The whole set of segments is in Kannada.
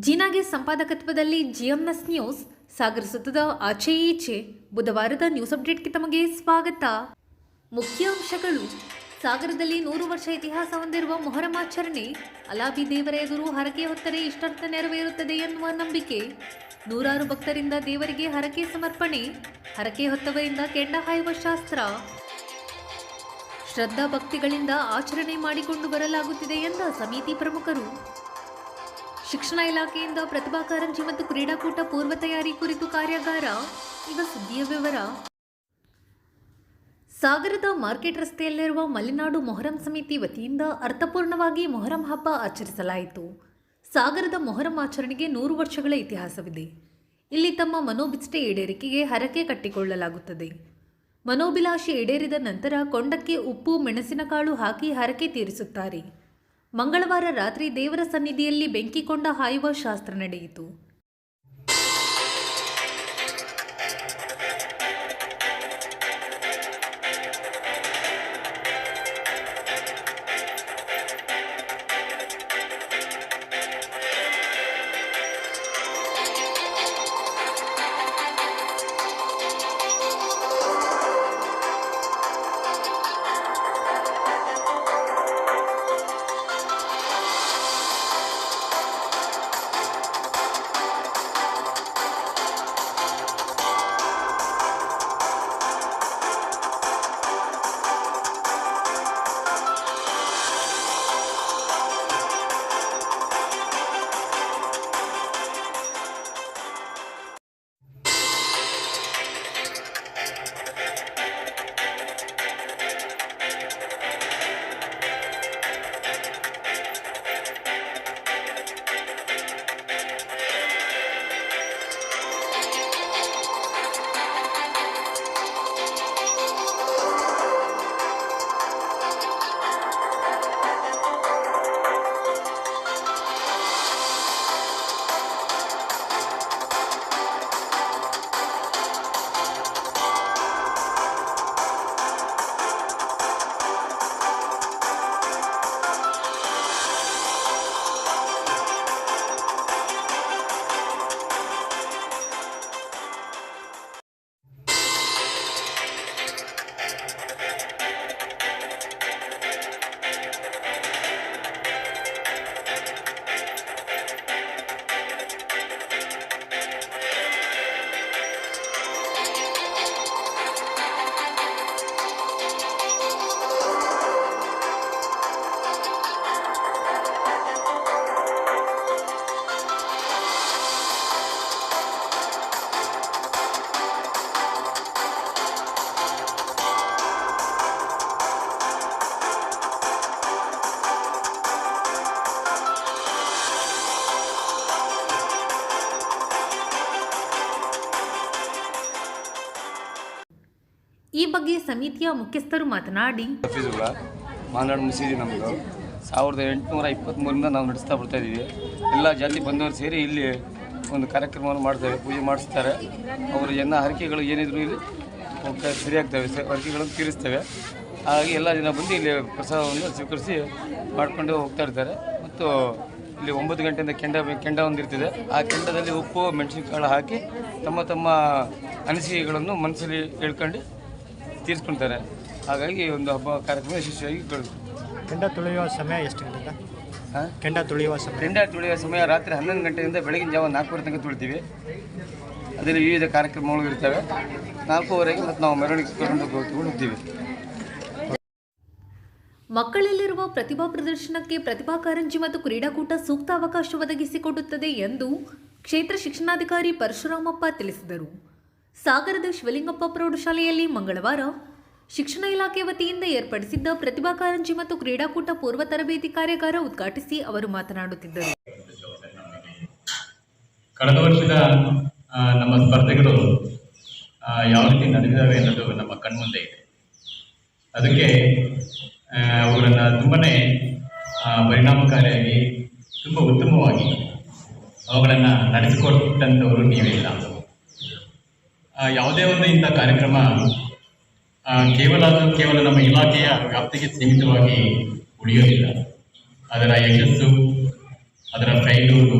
ಜೀನಾಗೆ ಸಂಪಾದಕತ್ವದಲ್ಲಿ ಜಿಎಂಎಸ್ ನ್ಯೂಸ್ ಸಾಗರ ಸುತ್ತದ ಆಚೆ ಈಚೆ ಬುಧವಾರದ ನ್ಯೂಸ್ ಅಪ್ಡೇಟ್ಗೆ ತಮಗೆ ಸ್ವಾಗತ. ಮುಖ್ಯಾಂಶಗಳು. ಸಾಗರದಲ್ಲಿ 100 ವರ್ಷ ಇತಿಹಾಸ ಹೊಂದಿರುವ ಮೊಹರಂ ಆಚರಣೆ. ಅಲಾಬಿ ದೇವರ ಎದುರು ಹರಕೆ ಹೊತ್ತರೆ ಇಷ್ಟಾರ್ಥ ನೆರವೇರುತ್ತದೆ ಎನ್ನುವ ನಂಬಿಕೆ. ನೂರಾರು ಭಕ್ತರಿಂದ ದೇವರಿಗೆ ಹರಕೆ ಸಮರ್ಪಣೆ. ಹರಕೆ ಹೊತ್ತವರಿಂದ ಕೆಂಡ ಹಾಯುವ ಶಾಸ್ತ್ರ. ಶ್ರದ್ಧಾ ಭಕ್ತಿಗಳಿಂದ ಆಚರಣೆ ಮಾಡಿಕೊಂಡು ಬರಲಾಗುತ್ತಿದೆ ಎಂದ ಸಮಿತಿ ಪ್ರಮುಖರು. ಶಿಕ್ಷಣ ಇಲಾಖೆಯಿಂದ ಪ್ರತಿಭಾ ಕಾರಂಜಿ ಮತ್ತು ಕ್ರೀಡಾಕೂಟ ಪೂರ್ವ ತಯಾರಿ ಕುರಿತು ಕಾರ್ಯಾಗಾರ. ಈಗ ಸುದ್ದಿಯ ವಿವರ. ಸಾಗರದ ಮಾರ್ಕೆಟ್ ರಸ್ತೆಯಲ್ಲಿರುವ ಮಲೆನಾಡು ಮೊಹರಂ ಸಮಿತಿ ವತಿಯಿಂದ ಅರ್ಥಪೂರ್ಣವಾಗಿ ಮೊಹರಂ ಹಬ್ಬ ಆಚರಿಸಲಾಯಿತು. ಸಾಗರದ ಮೊಹರಂ ಆಚರಣೆಗೆ 100 ವರ್ಷಗಳ ಇತಿಹಾಸವಿದೆ. ಇಲ್ಲಿ ತಮ್ಮ ಮನೋಭಿಷ್ಟೆ ಈಡೇರಿಕೆಗೆ ಹರಕೆ ಕಟ್ಟಿಕೊಳ್ಳಲಾಗುತ್ತದೆ. ಮನೋಭಿಲಾಷೆ ಈಡೇರಿದ ನಂತರ ಕೊಂಡಕ್ಕೆ ಉಪ್ಪು ಮೆಣಸಿನಕಾಳು ಹಾಕಿ ಹರಕೆ ತೀರಿಸುತ್ತಾರೆ. ಮಂಗಳವಾರ ರಾತ್ರಿ ದೇವರ ಸನ್ನಿಧಿಯಲ್ಲಿ ಬೆಂಕಿಕೊಂಡ ಹಾಯುವ ಶಾಸ್ತ್ರ ನಡೆಯಿತು. ಈ ಬಗ್ಗೆ ಸಮಿತಿಯ ಮುಖ್ಯಸ್ಥರು ಮಾತನಾಡಿ, ಮಾನಾಡು ಮಸೀದಿ ನಮ್ಮದು 1823ರಿಂದ ನಾವು ನಡೆಸ್ತಾ ಬರ್ತಾ ಇದ್ದೀವಿ. ಎಲ್ಲ ಜಾತಿ ಬಂದವರು ಸೇರಿ ಇಲ್ಲಿ ಒಂದು ಕಾರ್ಯಕ್ರಮವನ್ನು ಮಾಡ್ತೇವೆ, ಪೂಜೆ ಮಾಡಿಸ್ತಾರೆ. ಅವರ ಹರಕೆಗಳು ಏನಿದ್ರು ಇಲ್ಲಿ ಸರಿಯಾಗ್ತವೆ, ಹರಕೆಗಳನ್ನು ತೀರಿಸ್ತೇವೆ. ಹಾಗಾಗಿ ಎಲ್ಲ ಜನ ಬಂದು ಇಲ್ಲಿ ಪ್ರಸಾದವನ್ನು ಸ್ವೀಕರಿಸಿ ಮಾಡಿಕೊಂಡು ಹೋಗ್ತಾ ಇರ್ತಾರೆ. ಮತ್ತು ಇಲ್ಲಿ 9 ಗಂಟೆಯಿಂದ ಕೆಂಡ ಹೊಂದಿರ್ತದೆ. ಆ ಕೆಂಡದಲ್ಲಿ ಉಪ್ಪು ಮೆಣಸಿನಕಾಳು ಹಾಕಿ ತಮ್ಮ ಅನಿಸಿಕೆಗಳನ್ನು ಮನಸ್ಸಲ್ಲಿ ಹೇಳ್ಕೊಂಡು ತೀರಿಸ್ಕೊಳ್ತಾರೆ. ಹಾಗಾಗಿ ಒಂದು ಹಬ್ಬ ಕಾರ್ಯಕ್ರಮ ಯಶಸ್ವಿಯಾಗಿ ಕೆಂಡ ತುಳಿಯುವ ಸಮಯ ಎಷ್ಟು ಗಂಟೆ? ಕೆಂಡ ತುಳಿಯುವ ಸಮಯ ರಾತ್ರಿ 11 ಗಂಟೆಯಿಂದ ಬೆಳಗಿನ ಜಾವ 4:30 ತನಕ ತುಳಿತೀವಿ. ಅದರಲ್ಲಿ ವಿವಿಧ ಕಾರ್ಯಕ್ರಮಗಳು ಇರ್ತವೆ. 4:30ಗೆ ಮತ್ತು ನಾವು ಮೆರವಣಿಗೆ ಕರ್ಕೊಂಡು ಹೋಗ್ತೀವಿ. ಮಕ್ಕಳಲ್ಲಿರುವ ಪ್ರತಿಭಾ ಪ್ರದರ್ಶನಕ್ಕೆ ಪ್ರತಿಭಾ ಕಾರಂಜಿ ಮತ್ತು ಕ್ರೀಡಾಕೂಟ ಸೂಕ್ತ ಅವಕಾಶ ಒದಗಿಸಿಕೊಡುತ್ತದೆ ಎಂದು ಕ್ಷೇತ್ರ ಶಿಕ್ಷಣಾಧಿಕಾರಿ ಪರಶುರಾಮಪ್ಪ ತಿಳಿಸಿದರು. ಸಾಗರದ ಶಿವಲಿಂಗಪ್ಪ ಪ್ರೌಢಶಾಲೆಯಲ್ಲಿ ಮಂಗಳವಾರ ಶಿಕ್ಷಣ ಇಲಾಖೆ ವತಿಯಿಂದ ಏರ್ಪಡಿಸಿದ್ದ ಪ್ರತಿಭಾ ಕಾರಂಜಿ ಮತ್ತು ಕ್ರೀಡಾಕೂಟ ಪೂರ್ವ ತರಬೇತಿ ಕಾರ್ಯಾಗಾರ ಉದ್ಘಾಟಿಸಿ ಅವರು ಮಾತನಾಡುತ್ತಿದ್ದರು. ಕಳೆದ ವರ್ಷದ ನಮ್ಮ ಸ್ಪರ್ಧೆಗಳು ಯಾವ ರೀತಿ ನಡೆದಿದ್ದಾವೆ ಅನ್ನೋದು ನಮ್ಮ ಕಣ್ಮುಂದೆ ಇದೆ. ಅದಕ್ಕೆ ಅವುಗಳನ್ನು ತುಂಬನೇ ಪರಿಣಾಮಕಾರಿಯಾಗಿ ತುಂಬ ಉತ್ತಮವಾಗಿ ಅವುಗಳನ್ನು ನಡೆಸಿಕೊಟ್ಟಂಥವರು ನೀವೆಲ್ಲ. ಯಾವುದೇ ಒಂದು ಇಂಥ ಕಾರ್ಯಕ್ರಮ ಕೇವಲ ನಮ್ಮ ಇಲಾಖೆಯ ವ್ಯಾಪ್ತಿಗೆ ಸೀಮಿತವಾಗಿ ಉಳಿಯೋದಿಲ್ಲ. ಅದರ ಯಶಸ್ಸು, ಅದರ ಫೈಲೂರು,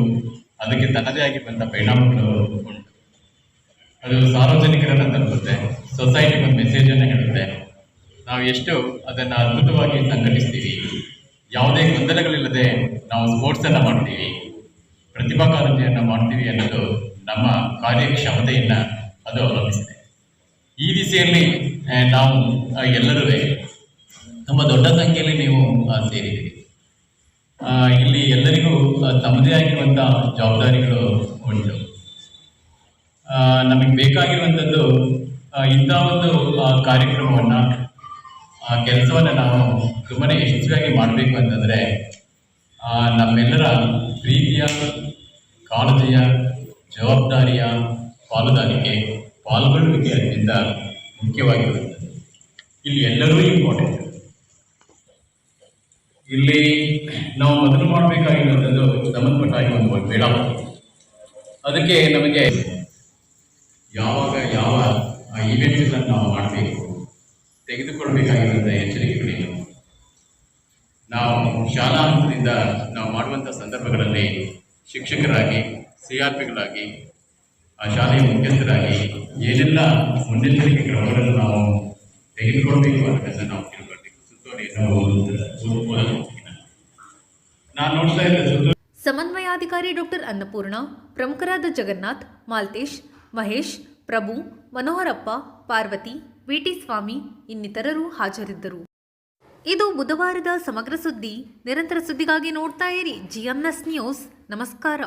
ಅದಕ್ಕೆ ತನ್ನದೇ ಆಗಿರುವಂಥ ಪರಿಣಾಮಗಳು ಉಂಟು. ಅದು ಸಾರ್ವಜನಿಕರನ್ನು ತಲುಪುತ್ತೆ, ಸೊಸೈಟಿಗೆ ಒಂದು ಮೆಸೇಜನ್ನು ಹೇಳುತ್ತೆ. ನಾವು ಎಷ್ಟು ಅದನ್ನು ಅದ್ಭುತವಾಗಿ ಸಂಘಟಿಸ್ತೀವಿ, ಯಾವುದೇ ಗೊಂದಲಗಳಿಲ್ಲದೆ ನಾವು ಸ್ಪೋರ್ಟ್ಸನ್ನು ಮಾಡ್ತೀವಿ, ಪ್ರತಿಭಾ ಕಾರಂಜಿಯನ್ನು ಮಾಡ್ತೀವಿ ಅನ್ನೋದು ನಮ್ಮ ಕಾರ್ಯಕ್ಷಮತೆಯನ್ನು ಅದು ಅವಲಂಬಿಸಿದೆ. ಈ ದಿಸೆಯಲ್ಲಿ ನಾವು ಎಲ್ಲರೂ ತುಂಬ ದೊಡ್ಡ ಸಂಖ್ಯೆಯಲ್ಲಿ ನೀವು ಸೇರಿದ್ದೀರಿ. ಇಲ್ಲಿ ಎಲ್ಲರಿಗೂ ತಮ್ಮದೇ ಆಗಿರುವಂಥ ಜವಾಬ್ದಾರಿಗಳು ಉಂಟು. ನಮಗೆ ಬೇಕಾಗಿರುವಂಥದ್ದು ಇಂಥ ಒಂದು ಕಾರ್ಯಕ್ರಮವನ್ನು ಕೆಲಸವನ್ನು ನಾವು ತುಂಬಾ ಯಶಸ್ವಿಯಾಗಿ ಮಾಡಬೇಕು ಅಂತಂದರೆ ನಮ್ಮೆಲ್ಲರ ಪ್ರೀತಿಯ, ಕಾಳಜಿಯ, ಜವಾಬ್ದಾರಿಯ ಪಾಲುದಾರಿಕೆ, ಪಾಲ್ಗೊಳ್ಳುವಿಕೆ ಅತ್ಯಂತ ಮುಖ್ಯವಾಗಿರುತ್ತದೆ. ಇಲ್ಲಿ ಎಲ್ಲರೂ ಇಂಪಾರ್ಟೆಂಟ್. ಇಲ್ಲಿ ನಾವು ಮೊದಲು ಮಾಡಬೇಕಾಗಿರುವಂಥದ್ದು ಸಂಬಂಧಪಟ್ಟಾಗಿ ಒಂದು ವೇಳಾಪಟ್ಟಿ. ಅದಕ್ಕೆ ನಮಗೆ ಯಾವಾಗ ಯಾವ ಈವೆಂಟ್ಗಳನ್ನು ನಾವು ಮಾಡಬೇಕು, ತೆಗೆದುಕೊಳ್ಬೇಕಾಗಿರುವಂಥ ಎಚ್ಚರಿಕೆಗಳೇನು, ನಾವು ಶಾಲಾ ಹಂತದಿಂದ ನಾವು ಮಾಡುವಂಥ ಸಂದರ್ಭಗಳಲ್ಲಿ ಶಿಕ್ಷಕರಾಗಿ, CRPಗಳಾಗಿ, ಆ ಶಾಲೆಯ ಮುಖ್ಯಸ್ಥರಾಗಿ ಏನೆಲ್ಲ ಮುನ್ನೆಚ್ಚರಿಕೆ ಕ್ರಮಗಳನ್ನು ನಾವು ತೆಗೆದುಕೊಳ್ಬೇಕು ಅನ್ನೋದನ್ನು ನಾವು ತಿಳ್ಕೊಳ್ಬೇಕು. ಸುತ್ತೋಲೆಯನ್ನು ಓದಲು ನಾನು ನೋಡ್ತಾ ಇದ್ದ ಸುತ್ತೋಲೆ ಸಮನ್ವಯಾಧಿಕಾರಿ ಡಾಕ್ಟರ್ ಅನ್ನಪೂರ್ಣ, ಪ್ರಮುಖರಾದ ಜಗನ್ನಾಥ್, ಮಾಲ್ತೇಶ್, ಮಹೇಶ್, ಪ್ರಭು, ಮನೋಹರಪ್ಪ, ಪಾರ್ವತಿ, VT ಸ್ವಾಮಿ ಇನ್ನಿತರರು ಹಾಜರಿದ್ದರು. ಇದು ಬುಧವಾರದ ಸಮಗ್ರ ಸುದ್ದಿ. ನಿರಂತರ ಸುದ್ದಿಗಾಗಿ ನೋಡ್ತಾ ಇರಿ GMS ನ್ಯೂಸ್. ನಮಸ್ಕಾರ.